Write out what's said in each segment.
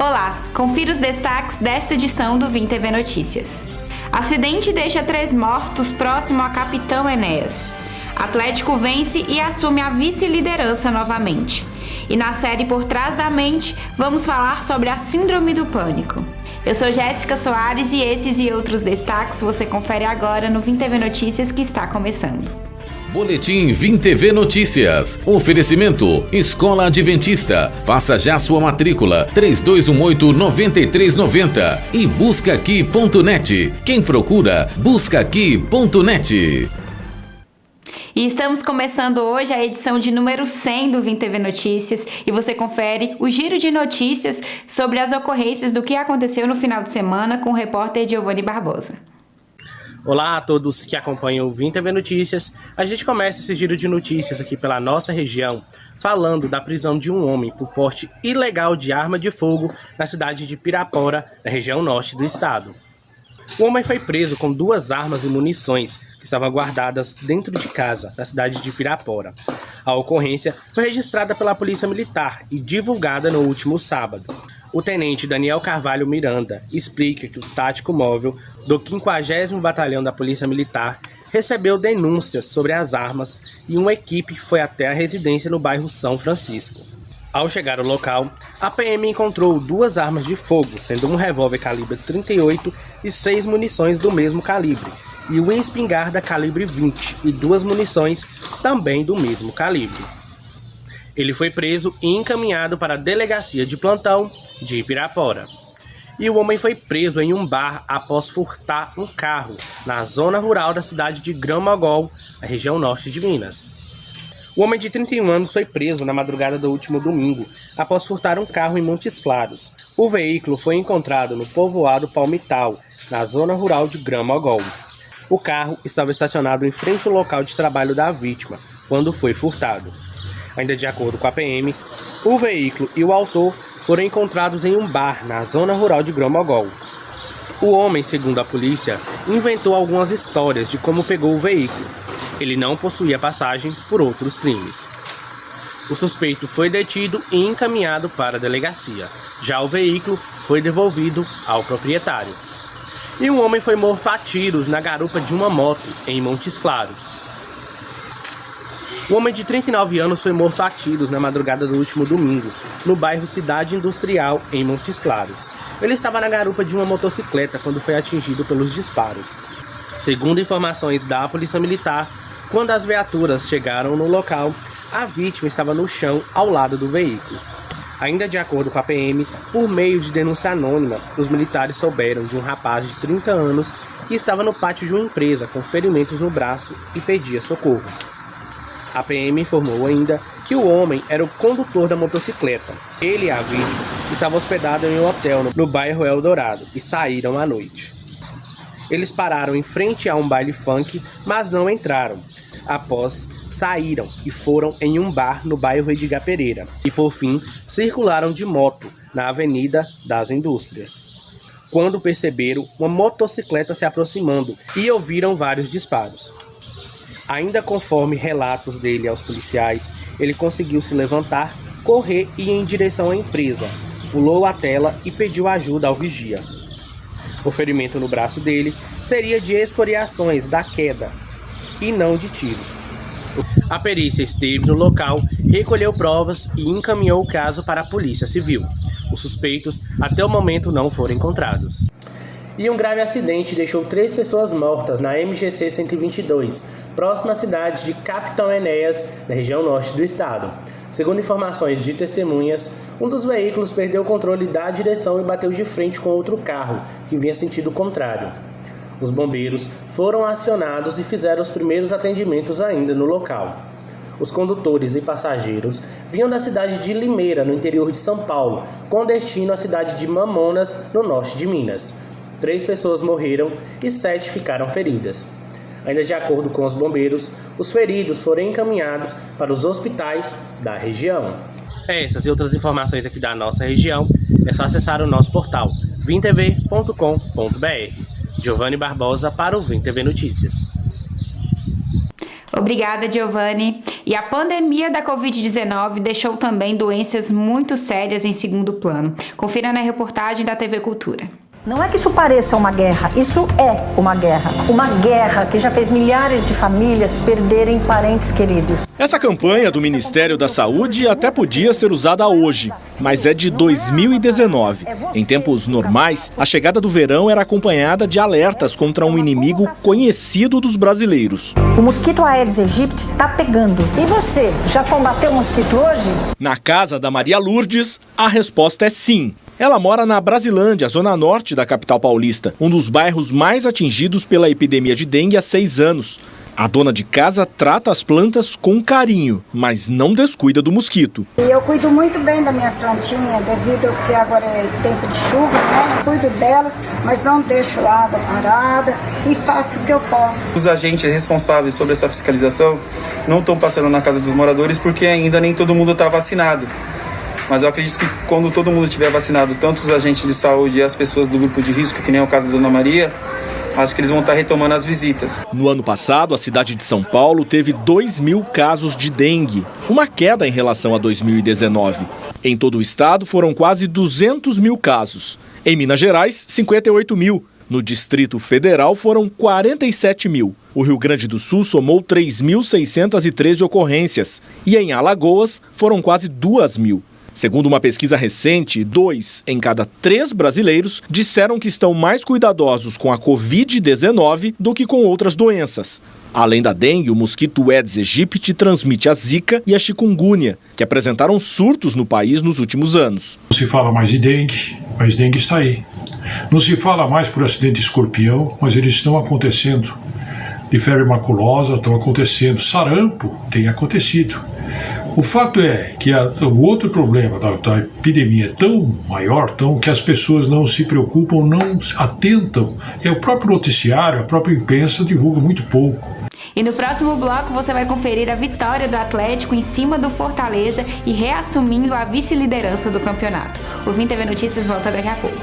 Olá, confira os destaques desta edição do Vim TV Notícias. Acidente deixa 3 mortos próximo a Capitão Enéas. Atlético vence e assume a vice-liderança novamente. E na série Por Trás da Mente, vamos falar sobre a Síndrome do Pânico. Eu sou Jéssica Soares e esses e outros destaques você confere agora no Vim TV Notícias que está começando. Boletim Vim TV Notícias. Oferecimento Escola Adventista. Faça já sua matrícula 3218-9390 e buscaaqui.net. Quem procura, buscaaqui.net. E estamos começando hoje a edição de número 100 do Vim TV Notícias e você confere o giro de notícias sobre as ocorrências do que aconteceu no final de semana com o repórter Giovanni Barbosa. Olá a todos que acompanham o Vim TV Notícias. A gente começa esse giro de notícias aqui pela nossa região, falando da prisão de um homem por porte ilegal de arma de fogo na cidade de Pirapora, na região norte do estado. O homem foi preso com 2 armas e munições que estavam guardadas dentro de casa, na cidade de Pirapora. A ocorrência foi registrada pela Polícia Militar e divulgada no último sábado. O tenente Daniel Carvalho Miranda explica que o tático móvel do 50º Batalhão da Polícia Militar recebeu denúncias sobre as armas e uma equipe foi até a residência no bairro São Francisco. Ao chegar ao local, a PM encontrou 2 armas de fogo, sendo um revólver calibre 38 e 6 munições do mesmo calibre, e uma espingarda calibre 20 e 2 munições também do mesmo calibre. Ele foi preso e encaminhado para a delegacia de plantão de Pirapora. E o homem foi preso em um bar após furtar um carro na zona rural da cidade de Grão-Mogol, na região norte de Minas. O homem de 31 anos foi preso na madrugada do último domingo, após furtar um carro em Montes Claros. O veículo foi encontrado no povoado Palmital, na zona rural de Grão-Mogol. O carro estava estacionado em frente ao local de trabalho da vítima, quando foi furtado. Ainda de acordo com a PM, o veículo e o autor foram encontrados em um bar na zona rural de Grão-Mogol. O homem, segundo a polícia, inventou algumas histórias de como pegou o veículo. Ele não possuía passagem por outros crimes. O suspeito foi detido e encaminhado para a delegacia. Já o veículo foi devolvido ao proprietário. E um homem foi morto a tiros na garupa de uma moto em Montes Claros. O homem de 39 anos foi morto a tiros na madrugada do último domingo, no bairro Cidade Industrial, em Montes Claros. Ele estava na garupa de uma motocicleta quando foi atingido pelos disparos. Segundo informações da Polícia Militar, quando as viaturas chegaram no local, a vítima estava no chão ao lado do veículo. Ainda de acordo com a PM, por meio de denúncia anônima, os militares souberam de um rapaz de 30 anos que estava no pátio de uma empresa com ferimentos no braço e pedia socorro. A PM informou ainda que o homem era o condutor da motocicleta. Ele e a vítima estavam hospedados em um hotel no bairro Eldorado e saíram à noite. Eles pararam em frente a um baile funk, mas não entraram. Após, saíram e foram em um bar no bairro Edgar Pereira. E por fim, circularam de moto na Avenida das Indústrias. Quando perceberam uma motocicleta se aproximando e ouviram vários disparos. Ainda conforme relatos dele aos policiais, ele conseguiu se levantar, correr e ir em direção à empresa. Pulou a tela e pediu ajuda ao vigia. O ferimento no braço dele seria de escoriações da queda e não de tiros. A perícia esteve no local, recolheu provas e encaminhou o caso para a Polícia Civil. Os suspeitos até o momento não foram encontrados. E um grave acidente deixou 3 pessoas mortas na MGC 122, próxima à cidade de Capitão Enéas, na região norte do estado. Segundo informações de testemunhas, um dos veículos perdeu o controle da direção e bateu de frente com outro carro, que vinha sentido contrário. Os bombeiros foram acionados e fizeram os primeiros atendimentos ainda no local. Os condutores e passageiros vinham da cidade de Limeira, no interior de São Paulo, com destino à cidade de Mamonas, no norte de Minas. 3 pessoas morreram e 7 ficaram feridas. Ainda de acordo com os bombeiros, os feridos foram encaminhados para os hospitais da região. Essas e outras informações aqui da nossa região, é só acessar o nosso portal vimtv.com.br. Giovanni Barbosa para o Vim TV Notícias. Obrigada, Giovanni. E a pandemia da Covid-19 deixou também doenças muito sérias em segundo plano. Confira na reportagem da TV Cultura. Não é que isso pareça uma guerra, isso é uma guerra. Uma guerra que já fez milhares de famílias perderem parentes queridos. Essa campanha do Ministério da Saúde até podia ser usada hoje, mas é de 2019. Em tempos normais, a chegada do verão era acompanhada de alertas contra um inimigo conhecido dos brasileiros. O mosquito Aedes aegypti está pegando. E você, já combateu o mosquito hoje? Na casa da Maria Lourdes, a resposta é sim. Ela mora na Brasilândia, zona norte da capital paulista, um dos bairros mais atingidos pela epidemia de dengue há 6 anos. A dona de casa trata as plantas com carinho, mas não descuida do mosquito. E eu cuido muito bem das minhas plantinhas, devido ao que agora é tempo de chuva, né? Eu cuido delas, mas não deixo a água parada e faço o que eu posso. Os agentes responsáveis sobre essa fiscalização não estão passando na casa dos moradores porque ainda nem todo mundo está vacinado. Mas eu acredito que quando todo mundo estiver vacinado, tanto os agentes de saúde e as pessoas do grupo de risco, que nem é o caso da Dona Maria, acho que eles vão estar retomando as visitas. No ano passado, a cidade de São Paulo teve 2.000 casos de dengue, uma queda em relação a 2019. Em todo o estado, foram quase 200.000 casos. Em Minas Gerais, 58.000. No Distrito Federal, foram 47.000. O Rio Grande do Sul somou 3.613 ocorrências. E em Alagoas, foram quase 2.000. Segundo uma pesquisa recente, 2 em cada 3 brasileiros disseram que estão mais cuidadosos com a Covid-19 do que com outras doenças. Além da dengue, o mosquito Aedes aegypti transmite a zika e a chikungunya, que apresentaram surtos no país nos últimos anos. Não se fala mais de dengue, mas dengue está aí. Não se fala mais por acidente de escorpião, mas eles estão acontecendo. De febre maculosa estão acontecendo. Sarampo tem acontecido. O fato é que o outro problema da epidemia é tão maior, que as pessoas não se preocupam, não atentam. É o próprio noticiário, a própria imprensa divulga muito pouco. E no próximo bloco você vai conferir a vitória do Atlético em cima do Fortaleza e reassumindo a vice-liderança do campeonato. O Vim TV Notícias volta daqui a pouco.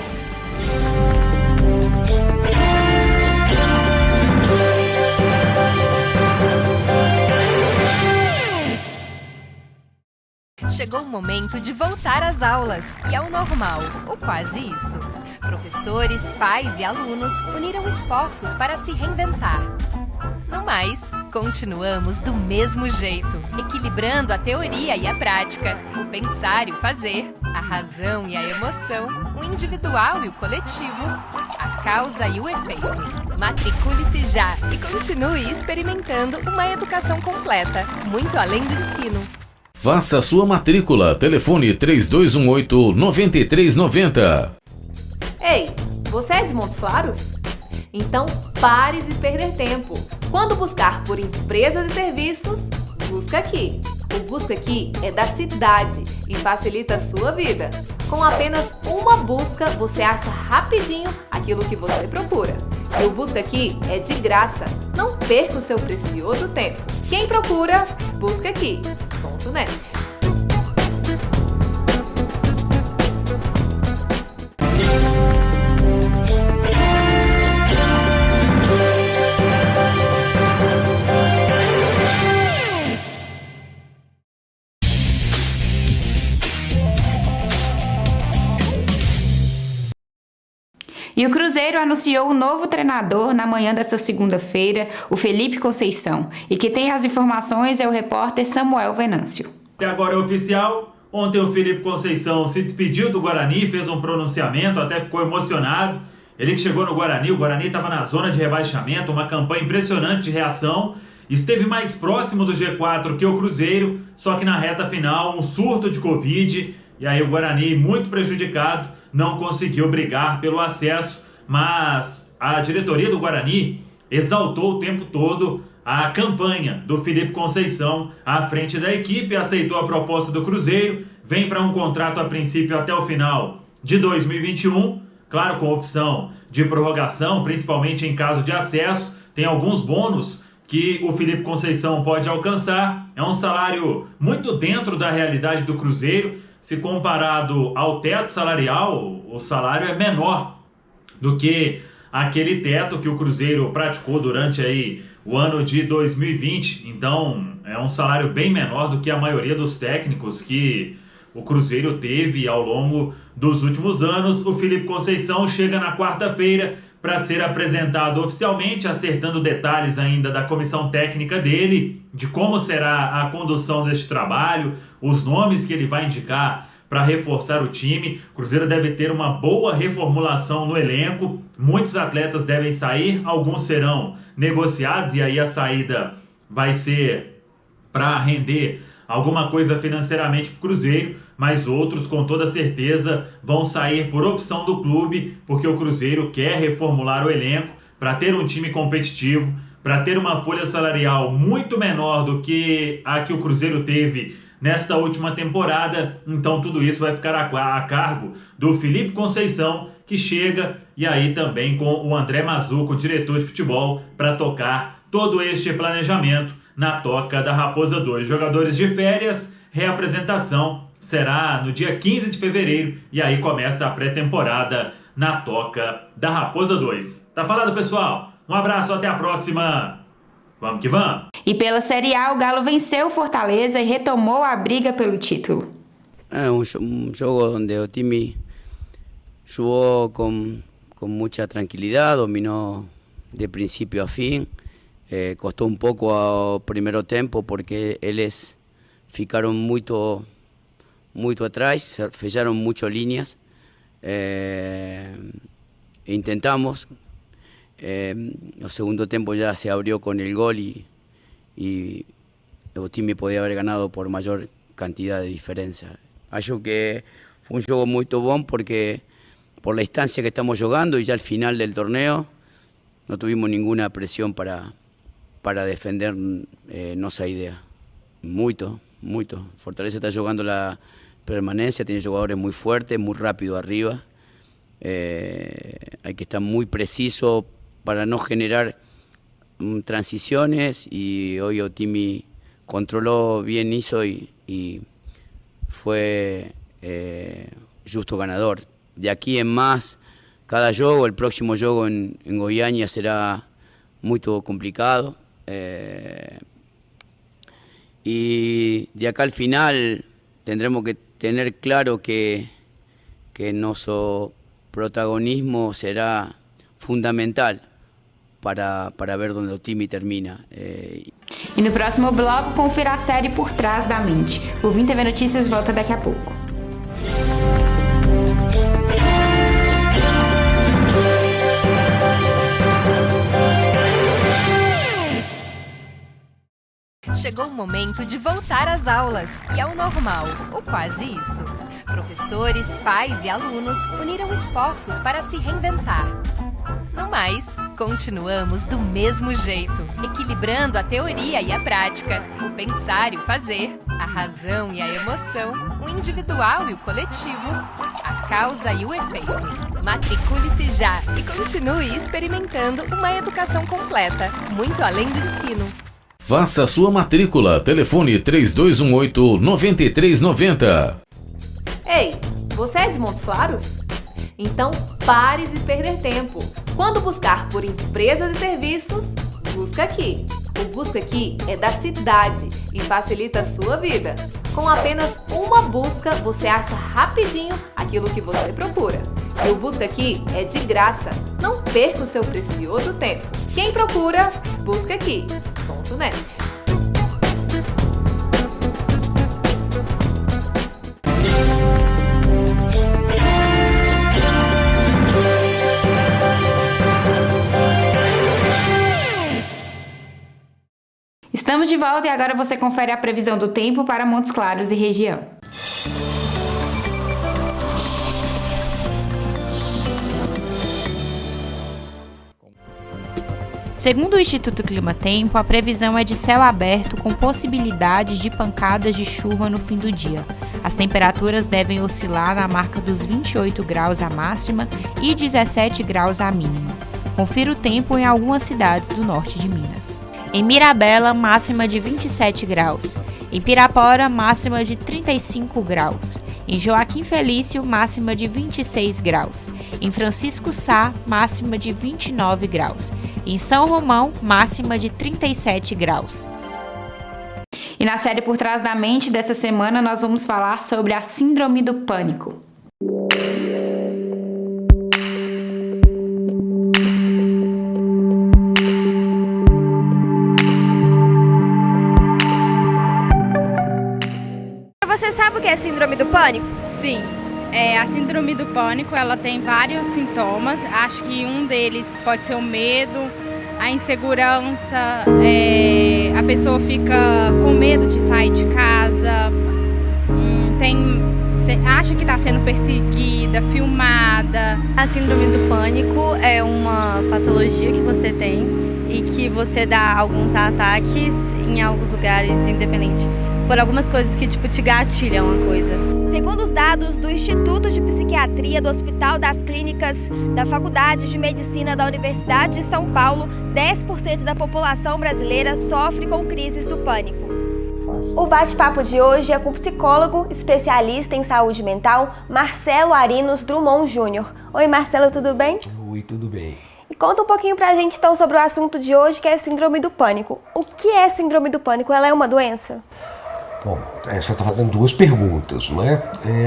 Chegou o momento de voltar às aulas e ao normal, ou quase isso. Professores, pais e alunos uniram esforços para se reinventar. No mais, continuamos do mesmo jeito, equilibrando a teoria e a prática, o pensar e o fazer, a razão e a emoção, o individual e o coletivo, a causa e o efeito. Matricule-se já e continue experimentando uma educação completa, muito além do ensino. Faça sua matrícula. Telefone 3218-9390. Ei, você é de Montes Claros? Então pare de perder tempo. Quando buscar por empresas e serviços, busca aqui. O Busca Aqui é da cidade e facilita a sua vida. Com apenas uma busca, você acha rapidinho aquilo que você procura. E o Busca Aqui é de graça. Não perca o seu precioso tempo. Quem procura, busca aqui.net. E o Cruzeiro anunciou o novo treinador na manhã desta segunda-feira, o Felipe Conceição. E quem tem as informações é o repórter Samuel Venâncio. Até agora é oficial. Ontem o Felipe Conceição se despediu do Guarani, fez um pronunciamento, até ficou emocionado. Ele que chegou no Guarani, o Guarani estava na zona de rebaixamento, uma campanha impressionante de reação. Esteve mais próximo do G4 que o Cruzeiro, só que na reta final, um surto de Covid. E aí o Guarani, muito prejudicado, não conseguiu brigar pelo acesso, mas a diretoria do Guarani exaltou o tempo todo a campanha do Felipe Conceição à frente da equipe, aceitou a proposta do Cruzeiro, vem para um contrato a princípio até o final de 2021, claro, com opção de prorrogação, principalmente em caso de acesso, tem alguns bônus que o Felipe Conceição pode alcançar, é um salário muito dentro da realidade do Cruzeiro. Se comparado ao teto salarial, o salário é menor do que aquele teto que o Cruzeiro praticou durante aí o ano de 2020. Então é um salário bem menor do que a maioria dos técnicos que o Cruzeiro teve ao longo dos últimos anos. O Felipe Conceição chega na quarta-feira para ser apresentado oficialmente, acertando detalhes ainda da comissão técnica dele, de como será a condução deste trabalho, os nomes que ele vai indicar para reforçar o time. O Cruzeiro deve ter uma boa reformulação no elenco, muitos atletas devem sair, alguns serão negociados e aí a saída vai ser para render alguma coisa financeiramente para o Cruzeiro, mas outros com toda certeza vão sair por opção do clube, porque o Cruzeiro quer reformular o elenco para ter um time competitivo, para ter uma folha salarial muito menor do que a que o Cruzeiro teve nesta última temporada. Então tudo isso vai ficar a cargo do Felipe Conceição, que chega, e aí também com o André Mazzuco, diretor de futebol, para tocar todo este planejamento na Toca da Raposa 2. Jogadores de férias, reapresentação será no dia 15 de fevereiro e aí começa a pré-temporada na Toca da Raposa 2. Tá falado, pessoal? Um abraço, até a próxima. Vamos que vamos! E pela Série A, o Galo venceu o Fortaleza e retomou a briga pelo título. É um jogo onde o time jugou com muita tranquilidade, dominou de princípio a fim. Costó un poco al primer tiempo porque ellos ficaron muito atrás, fecharon muchas líneas. Intentamos, el segundo tiempo ya se abrió con el gol y el time podía haber ganado por mayor cantidad de diferencia. Acho que fue un juego muy bom porque por la instancia que estamos jugando y ya al final del torneo no tuvimos ninguna presión para defender nuestra idea. Muito. Fortaleza está jugando la permanencia, tiene jugadores muy fuertes, muy rápido arriba. Hay que estar muy preciso para no generar transiciones y hoy el time controló bien eso y fue justo ganador. De aquí en más, cada juego, el próximo juego en Goiânia será muy complicado. Y de acá al final tendremos que tener claro que nuestro protagonismo será fundamental para ver dónde o time termina. E no próximo bloco, confira a série Por Trás da Mente. O Vim TV Notícias volta daqui a pouco. Chegou o momento de voltar às aulas e ao normal, ou quase isso. Professores, pais e alunos uniram esforços para se reinventar. No mais, continuamos do mesmo jeito, equilibrando a teoria e a prática, o pensar e o fazer, a razão e a emoção, o individual e o coletivo, a causa e o efeito. Matricule-se já e continue experimentando uma educação completa, muito além do ensino. Faça sua matrícula. Telefone 3218-9390. Ei, você é de Montes Claros? Então pare de perder tempo. Quando buscar por empresas e serviços, busca aqui. O Busca Aqui é da cidade e facilita a sua vida. Com apenas uma busca, você acha rapidinho aquilo que você procura. E o Busca Aqui é de graça. Não perca o seu precioso tempo. Quem procura, busca aqui.net. Estamos de volta e agora você confere a previsão do tempo para Montes Claros e região. Segundo o Instituto Climatempo, a previsão é de céu aberto com possibilidades de pancadas de chuva no fim do dia. As temperaturas devem oscilar na marca dos 28 graus a máxima e 17 graus a mínima. Confira o tempo em algumas cidades do norte de Minas. Em Mirabela, máxima de 27 graus. Em Pirapora, máxima de 35 graus. Em Joaquim Felício, máxima de 26 graus. Em Francisco Sá, máxima de 29 graus. Em São Romão, máxima de 37 graus. E na série Por Trás da Mente dessa semana nós vamos falar sobre a Síndrome do Pânico. Você sabe o que é Síndrome do Pânico? Sim. A Síndrome do Pânico, ela tem vários sintomas. Acho que um deles pode ser o medo, a insegurança, a pessoa fica com medo de sair de casa, acha que está sendo perseguida, filmada. A síndrome do pânico é uma patologia que você tem e que você dá alguns ataques em alguns lugares, independente por algumas coisas que te gatilham uma coisa. Segundo os dados do Instituto de Psiquiatria do Hospital das Clínicas da Faculdade de Medicina da Universidade de São Paulo, 10% da população brasileira sofre com crises do pânico. O bate-papo de hoje é com o psicólogo, especialista em saúde mental, Marcelo Arinos Drummond Júnior. Oi, Marcelo, tudo bem? Oi, tudo bem. E conta um pouquinho pra gente então sobre o assunto de hoje, que é a síndrome do pânico. O que é síndrome do pânico? Ela é uma doença? Bom, você está fazendo duas perguntas, não é?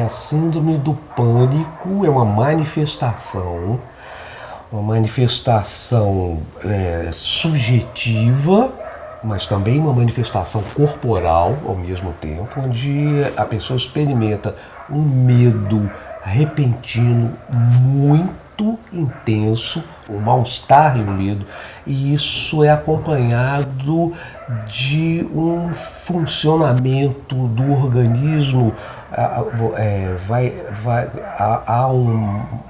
A síndrome do pânico é uma manifestação subjetiva, mas também uma manifestação corporal ao mesmo tempo, onde a pessoa experimenta um medo repentino muito intenso, um mal-estar e um medo, e isso é acompanhado de um funcionamento do organismo, há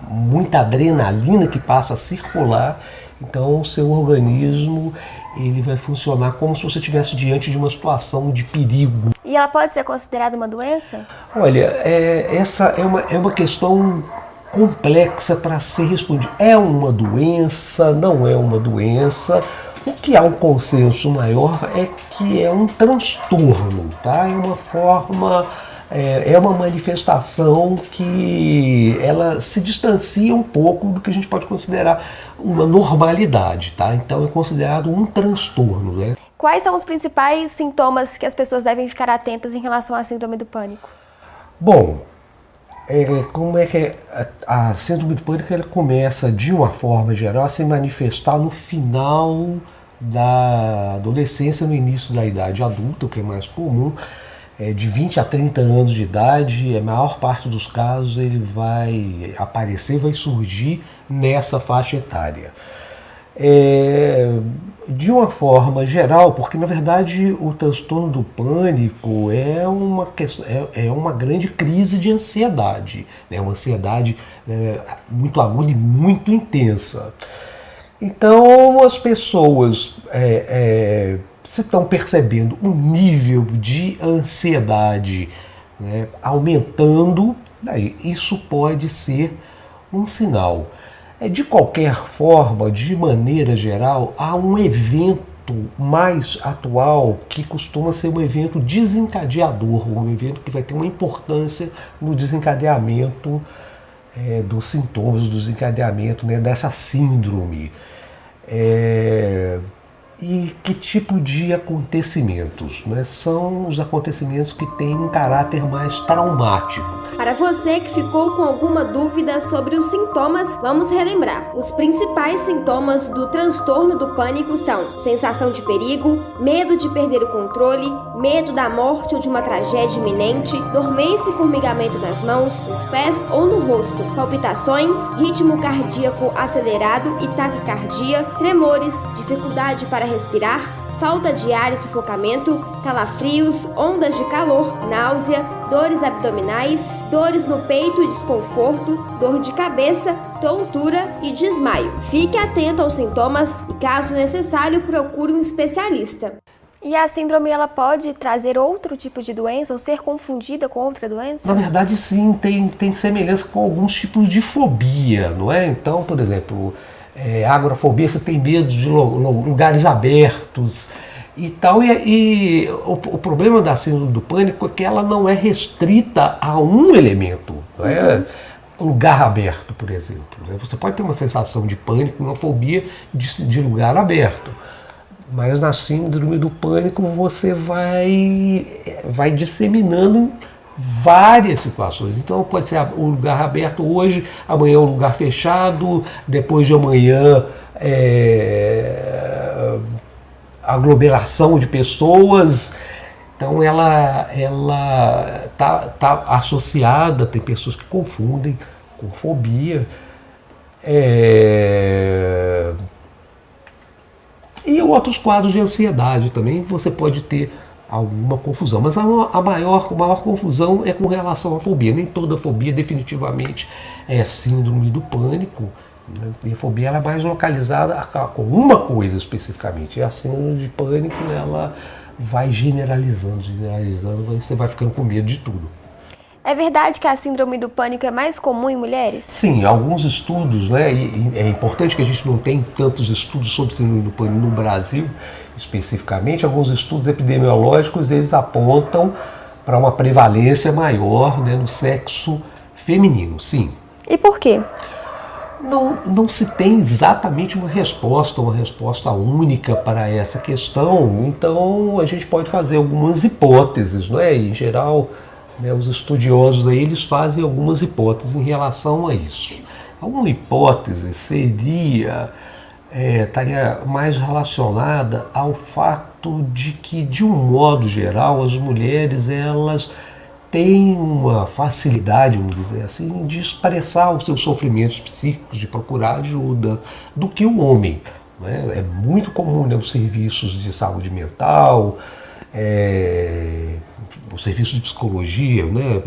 muita adrenalina que passa a circular, então o seu organismo ele vai funcionar como se você estivesse diante de uma situação de perigo. E ela pode ser considerada uma doença? Olha, essa é uma questão complexa para ser respondida. É uma doença? Não é uma doença? O que há um consenso maior é que é um transtorno, tá? É uma manifestação que ela se distancia um pouco do que a gente pode considerar uma normalidade, tá? Então é considerado um transtorno, né? Quais são os principais sintomas que as pessoas devem ficar atentas em relação à síndrome do pânico? Bom, como é que a síndrome do pânico ela começa de uma forma geral a se manifestar no final da adolescência, no início da idade adulta, o que é mais comum. De 20 a 30 anos de idade, a maior parte dos casos ele vai aparecer, vai surgir nessa faixa etária. De uma forma geral, porque na verdade o transtorno do pânico é uma grande crise de ansiedade, né? Uma ansiedade muito aguda e muito intensa. Então as pessoas se estão percebendo um nível de ansiedade, né, aumentando, isso pode ser um sinal. De qualquer forma, de maneira geral, há um evento mais atual que costuma ser um evento desencadeador, um evento que vai ter uma importância no desencadeamento dos sintomas, do desencadeamento, né, dessa síndrome. E que tipo de acontecimentos, né? São os acontecimentos que têm um caráter mais traumático. Para você que ficou com alguma dúvida sobre os sintomas, vamos relembrar. Os principais sintomas do transtorno do pânico são sensação de perigo, medo de perder o controle, medo da morte ou de uma tragédia iminente, dormência e formigamento nas mãos, nos pés ou no rosto, palpitações, ritmo cardíaco acelerado e taquicardia, tremores, dificuldade para respirar, falta de ar e sufocamento, calafrios, ondas de calor, náusea, dores abdominais, dores no peito e desconforto, dor de cabeça, tontura e desmaio. Fique atento aos sintomas e, caso necessário, procure um especialista. E a síndrome ela pode trazer outro tipo de doença ou ser confundida com outra doença? Na verdade, sim, tem semelhança com alguns tipos de fobia, não é? Então, por exemplo, agorafobia, você tem medo de lugares abertos, e tal. E o problema da síndrome do pânico é que ela não é restrita a um elemento, não é? Lugar aberto, por exemplo. Você pode ter uma sensação de pânico, uma fobia de lugar aberto, mas na síndrome do pânico você vai disseminando várias situações. Então pode ser o lugar aberto hoje, amanhã um lugar fechado, depois de amanhã aglomeração de pessoas. Então ela tá associada, tem pessoas que confundem com fobia. E outros quadros de ansiedade também você pode ter alguma confusão. Mas a maior confusão é com relação à fobia. Nem toda fobia definitivamente é síndrome do pânico. E a fobia ela é mais localizada com uma coisa especificamente. E a síndrome de pânico ela vai generalizando, você vai ficando com medo de tudo. É verdade que a síndrome do pânico é mais comum em mulheres? Sim, alguns estudos, né? E é importante que a gente não tenha tantos estudos sobre síndrome do pânico no Brasil, especificamente. Alguns estudos epidemiológicos eles apontam para uma prevalência maior, né, no sexo feminino, sim. E por quê? Não se tem exatamente uma resposta única para essa questão, então a gente pode fazer algumas hipóteses, não é? Em geral, né, os estudiosos aí, eles fazem algumas hipóteses em relação a isso. Uma hipótese seria, estaria mais relacionada ao fato de que, de um modo geral, as mulheres elas têm uma facilidade, vamos dizer assim, de expressar os seus sofrimentos psíquicos, de procurar ajuda, do que o homem. Né? É muito comum, né, os serviços de saúde mental, os serviços de psicologia, né,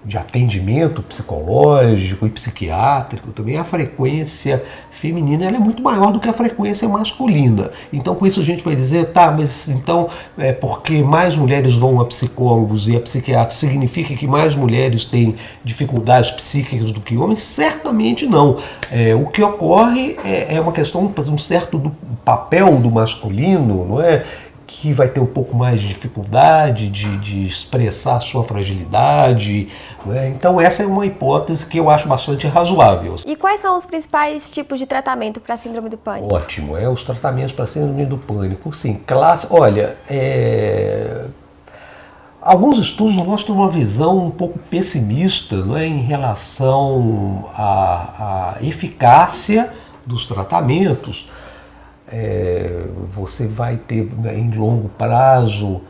de atendimento psicológico e psiquiátrico também, a frequência feminina ela é muito maior do que a frequência masculina. Então com isso a gente vai dizer, tá, mas então porque mais mulheres vão a psicólogos e a psiquiatras significa que mais mulheres têm dificuldades psíquicas do que homens? Certamente não. O que ocorre é uma questão, um certo do papel do masculino, não é? Que vai ter um pouco mais de dificuldade de expressar a sua fragilidade, né? Então essa é uma hipótese que eu acho bastante razoável. E quais são os principais tipos de tratamento para a síndrome do pânico? Ótimo, os tratamentos para a síndrome do pânico, sim. Olha, alguns estudos mostram uma visão um pouco pessimista, não é, em relação à eficácia dos tratamentos. Você vai ter, né, em longo prazo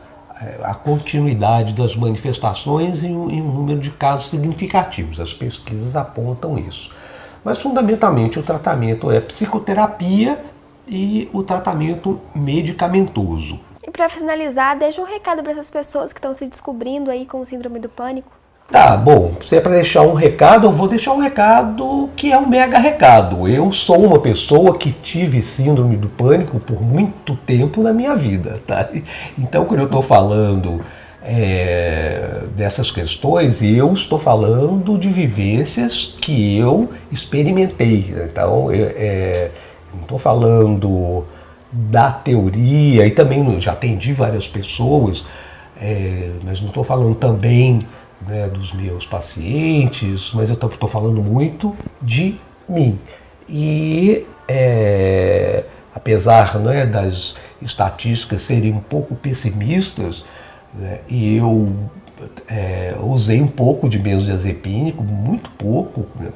a continuidade das manifestações em um número de casos significativos. As pesquisas apontam isso. Mas fundamentalmente o tratamento é psicoterapia e o tratamento medicamentoso. E para finalizar, deixa um recado para essas pessoas que estão se descobrindo aí com síndrome do pânico. Tá, bom, se é para deixar um recado, eu vou deixar um recado que é um mega recado. Eu sou uma pessoa que tive síndrome do pânico por muito tempo na minha vida, tá? Então, quando eu estou falando dessas questões, eu estou falando de vivências que eu experimentei. Então, não estou falando da teoria, e também já atendi várias pessoas, mas não estou falando também, né, dos meus pacientes, mas eu estou falando muito de mim. E apesar, né, das estatísticas serem um pouco pessimistas, né, e eu usei um pouco de benzodiazepínico, muito pouco, né,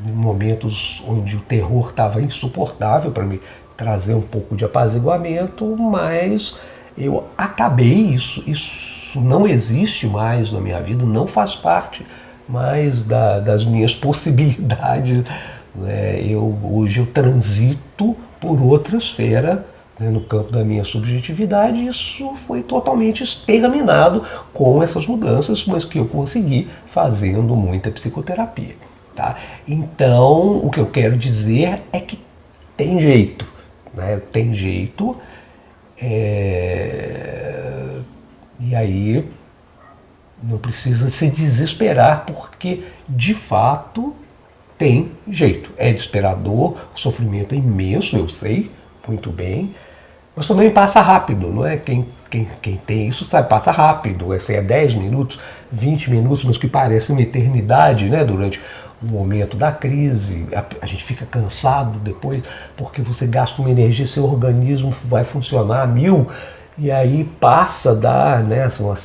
em momentos onde o terror estava insuportável para me trazer um pouco de apaziguamento, mas eu acabei isso não existe mais na minha vida, não faz parte mais das minhas possibilidades, né? Hoje eu transito por outra esfera, né, no campo da minha subjetividade. Isso foi totalmente exterminado com essas mudanças, mas que eu consegui fazendo muita psicoterapia. Tá? Então, o que eu quero dizer é que tem jeito, né? Tem jeito. E aí não precisa se desesperar, porque de fato tem jeito. É desesperador, o sofrimento é imenso, eu sei muito bem, Mas também passa rápido, não é? Quem tem isso sabe, passa rápido, assim, é 10 minutos, 20 minutos, mas que parece uma eternidade, né? Durante o momento da crise, a gente fica cansado depois, porque você gasta uma energia, seu organismo vai funcionar a 1000, e aí passa a dar, né, uma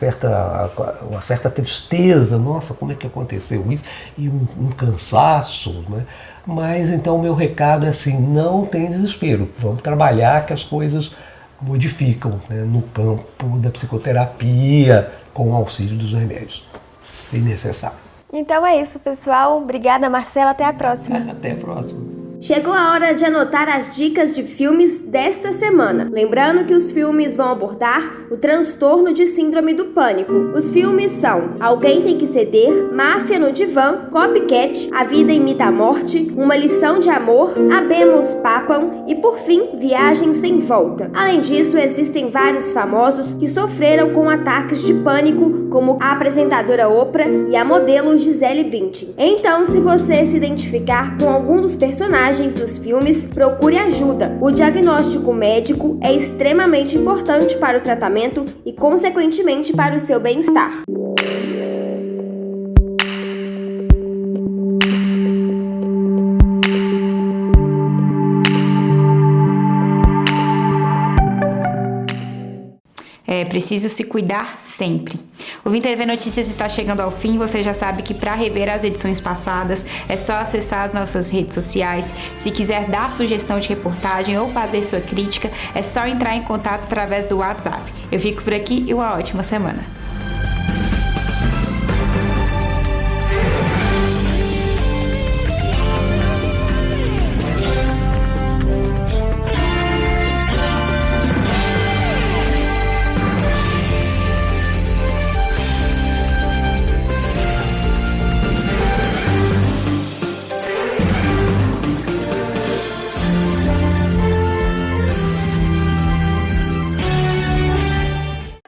certa tristeza, nossa, como é que aconteceu isso? E um cansaço, né? Mas então o meu recado é assim, não tem desespero, vamos trabalhar que as coisas modificam, né, no campo da psicoterapia, com o auxílio dos remédios, se necessário. Então é isso, pessoal. Obrigada, Marcela. Até a próxima. Até a próxima. Chegou a hora de anotar as dicas de filmes desta semana. Lembrando que os filmes vão abordar o transtorno de síndrome do pânico. Os filmes são Alguém Tem que Ceder, Máfia no Divã, Copycat, A Vida Imita a Morte, Uma Lição de Amor, Habemos Papam e, por fim, Viagem Sem Volta. Além disso, existem vários famosos que sofreram com ataques de pânico, como a apresentadora Oprah e a modelo Gisele Bündchen. Então, se você se identificar com algum dos personagens dos filmes, procure ajuda. O diagnóstico médico é extremamente importante para o tratamento e, consequentemente, para o seu bem-estar. É preciso se cuidar sempre. O VimTV Notícias está chegando ao fim. Você já sabe que para rever as edições passadas é só acessar as nossas redes sociais. Se quiser dar sugestão de reportagem ou fazer sua crítica, é só entrar em contato através do WhatsApp. Eu fico por aqui e uma ótima semana.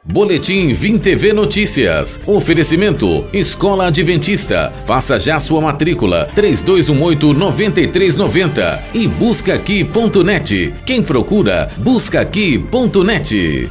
Boletim VimTV Notícias. Oferecimento Escola Adventista. Faça já sua matrícula 3218-9390 e buscaaqui.net. Quem procura, buscaaqui.net.